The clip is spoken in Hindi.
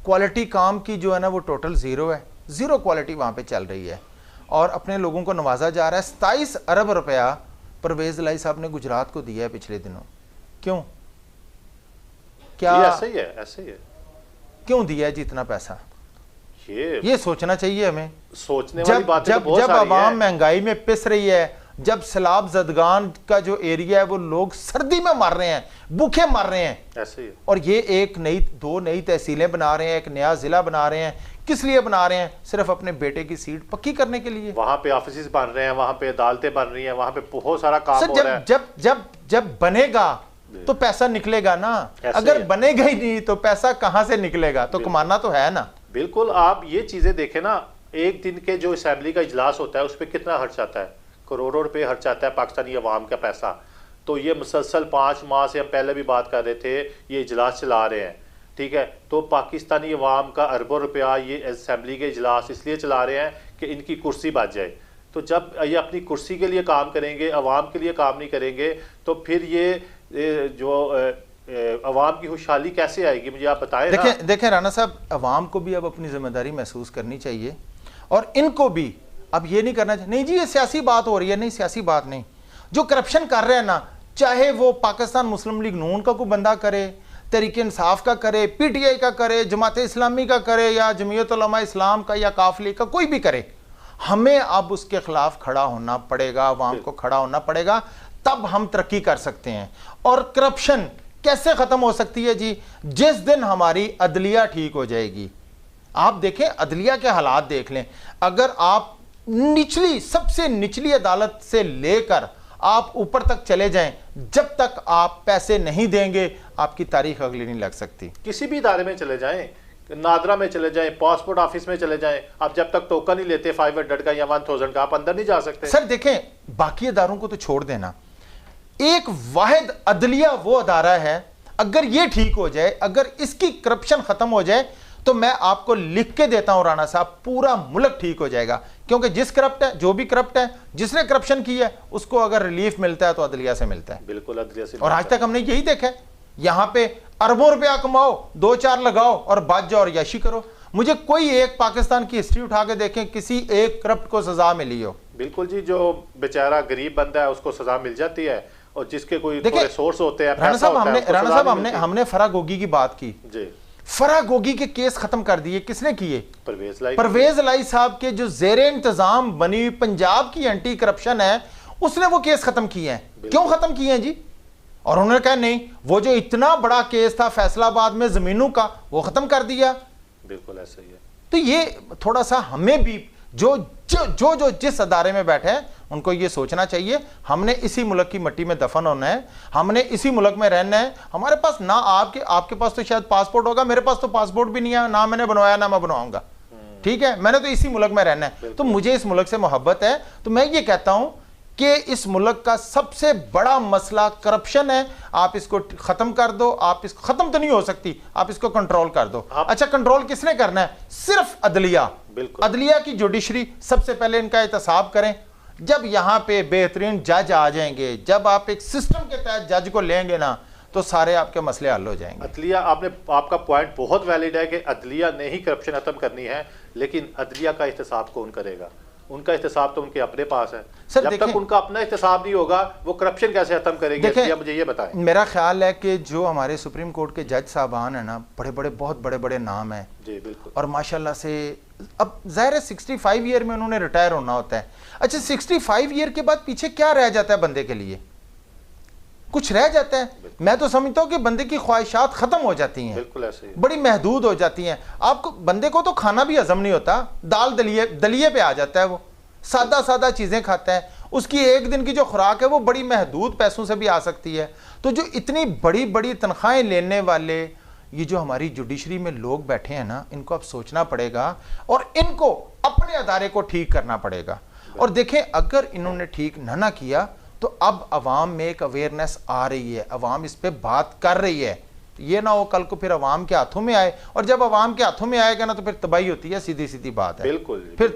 क्वालिटी काम की जो है ना वो टोटल ज़ीरो है, ज़ीरो क्वालिटी वहाँ पे चल रही है और अपने लोगों को नवाजा जा रहा है। 27 अरब रुपया परवेज़ लाई साहब ने गुजरात को दिया है पिछले दिनों। क्यों, क्या ऐसे ही है, ऐसे ही है, क्यों दिया है जी इतना पैसा? ये सोचना चाहिए हमें। सोचने वाली बात है। जब आवाम महंगाई में पिस रही है, जब सैलाब जदगान का जो एरिया है वो लोग सर्दी में मर रहे हैं, भूखे मर रहे हैं, ऐसे ही है। और ये दो नई तहसीलें बना रहे हैं, एक नया जिला बना रहे हैं। किस लिए बना रहे हैं? सिर्फ अपने बेटे की सीट पक्की करने के लिए। वहां पे ऑफिस बन रहे हैं, वहां पे अदालतें बन रही हैं, वहां पे बहुत सारा काम हो रहा है। जब बनेगा तो पैसा निकलेगा ना, अगर बनेगा ही नहीं तो पैसा कहां से निकलेगा? तो कमाना तो है ना। बिल्कुल, आप ये चीजें देखें ना, एक दिन के जो असेंबली का इजलास होता है उस पर कितना खर्च आता है, करोड़ों रुपए खर्च आता है पाकिस्तानी अवाम का पैसा। तो ये मुसलसल 5 माह से हम पहले भी बात कर रहे थे, ये इजलास चला रहे हैं, ठीक है। तो पाकिस्तानी अवाम का अरबों रुपया ये असेंबली के इजलास इसलिए चला रहे हैं कि इनकी कुर्सी बच जाए। तो जब ये अपनी कुर्सी के लिए काम करेंगे, अवाम के लिए काम नहीं करेंगे, तो फिर ये जो अवाम की खुशहाली कैसे आएगी, मुझे आप बताएं। देखें राना साहब, अवाम को भी अब अपनी जिम्मेदारी महसूस करनी चाहिए और इनको भी अब ये नहीं करना चाहिए नहीं जी ये सियासी बात हो रही है। नहीं, सियासी बात नहीं। जो करप्शन कर रहे हैं ना, चाहे वो पाकिस्तान मुस्लिम लीग नून का कोई बंदा करे, तहरीक इंसाफ का करे, PTI का करे, जमात इस्लामी का करे, या जमीयत उलमा इस्लाम का या काफिले का, कोई भी करे, हमें अब उसके खिलाफ खड़ा होना पड़ेगा, अवाम को खड़ा होना पड़ेगा, तब हम तरक्की कर सकते हैं। और करप्शन कैसे खत्म हो सकती है जी? जिस दिन हमारी अदलिया ठीक हो जाएगी। आप देखें, अदलिया के हालात देख लें। अगर आप निचली, सबसे निचली अदालत से लेकर आप ऊपर तक चले जाएं, जब तक आप पैसे नहीं देंगे आपकी तारीख अगली नहीं लग सकती। किसी भी इदारे में चले जाएं, नादरा में चले जाएं, पासपोर्ट ऑफिस में चले जाएं, आप जब तक टोकन नहीं लेते 500 का या 1000 का, आप अंदर नहीं जा सकते। सर देखें, बाकी इदारों को तो छोड़ देना, एक वाहिद अदलिया वो अदारा है, अगर ये ठीक हो जाए, अगर इसकी करप्शन खत्म हो जाए, तो मैं आपको लिख के देता हूं राना साहब, पूरा मुल्क ठीक हो जाएगा। क्योंकि जिस करप्ट है, जो भी करप्ट है, जिसने करप्शन की है, उसको अगर रिलीफ मिलता है तो अदलिया से मिलता है। बिल्कुल, अदलिया से। और आज तक हमने यही देखा है, यहां पे अरबों रुपया कमाओ, 2-4 लगाओ और बच जाओ और यशी करो। मुझे कोई एक पाकिस्तान की हिस्ट्री उठा के देखें किसी एक करप्ट को सजा मिली हो। बिल्कुल जी, जो बेचारा गरीब बंदा है उसको सजा मिल जाती है, और जिसके कोई रिसोर्स होते हैं, राना साहब हमने फराह गोगी की बात की जी। फराह गोगी के केस खत्म कर दिए, किसने किए? परवेज लाई साहब के जो जेरे इंतजाम बनी पंजाब की एंटी करप्शन है, उसने वो केस खत्म किए हैं। क्यों खत्म किए हैं जी? और उन्होंने कहा नहीं, वो जो इतना बड़ा केस था फैसलाबाद में जमीनों का, वो खत्म कर दिया। बिल्कुल ऐसा ही है। तो ये थोड़ा सा हमें भी जो जिस अदारे में बैठे हैं उनको ये सोचना चाहिए, हमने इसी मुल्क की मट्टी में दफन होना है, हमने इसी मुल्क में रहना है। हमारे पास ना आपके पास तो शायद पासपोर्ट होगा, मेरे पास तो पासपोर्ट भी नहीं है, ना मैंने बनवाया ना मैं बनवाऊंगा, ठीक है। मैंने तो इसी मुल्क में रहना है, तो मुझे इस मुल्क से मोहब्बत है। तो मैं ये कहता हूं कि इस मुल्क का सबसे बड़ा मसला करप्शन है, आप इसको खत्म कर दो। आप इसको खत्म तो नहीं हो सकती, आप इसको कंट्रोल कर दो। अच्छा, कंट्रोल किसने करना है? सिर्फ अदलिया। अदलिया की जुडिशरी सबसे पहले इनका एहतसाब करें। जब यहां पे बेहतरीन जज आ जाएंगे, जब आप एक सिस्टम के तहत जज को लेंगे ना, तो सारे आपके मसले हल हो जाएंगे। अदलिया, आपका पॉइंट बहुत वैलिड है कि अदलिया ने ही करप्शन खत्म करनी है, लेकिन अदलिया का एहतसाब कौन करेगा? उनका एहतसाब तो उनके अपने पास है। सर, जब तक उनका अपना एहतसाब नहीं होगा, वो करप्शन कैसे खत्म करेंगे? मुझे ये बताएं। मेरा ख्याल है कि जो हमारे सुप्रीम कोर्ट के जज साहबान है ना, बहुत बड़े नाम हैं जी, बिल्कुल। और माशाल्लाह से अब जाहिर है 65 ईयर में उन्होंने रिटायर होना होता है। अच्छा, 65 ईयर के बाद पीछे क्या रह जाता है बंदे के लिए? कुछ रह जाता है? मैं तो समझता हूँ कि बंदे की ख्वाहिशात खत्म हो जाती हैं, बिल्कुल ऐसे ही, बड़ी महदूद हो जाती हैं। आपको बंदे को तो खाना भी हजम नहीं होता, दाल दलिए पे आ जाता है, वो सादा चीजें खाता है, उसकी एक दिन की जो खुराक है वो बड़ी महदूद पैसों से भी आ सकती है। तो जो इतनी बड़ी तनख्वाहें लेने वाले ये जो हमारी जुडिशरी में लोग बैठे हैं ना, इनको अब सोचना पड़ेगा और इनको अपने अदारे को ठीक करना पड़ेगा। और देखें, अगर इन्होंने ठीक ना किया तो अब अवाम में एक अवेयरनेस आ रही है, अवाम इस पे बात कर रही है। ये ना हो कल को फिर अवाम के हाथों में आए, और जब अवाम के हाथों में आएगा ना तो फिर तबाही होती है, सीधी बात है, बिल्कुल फिर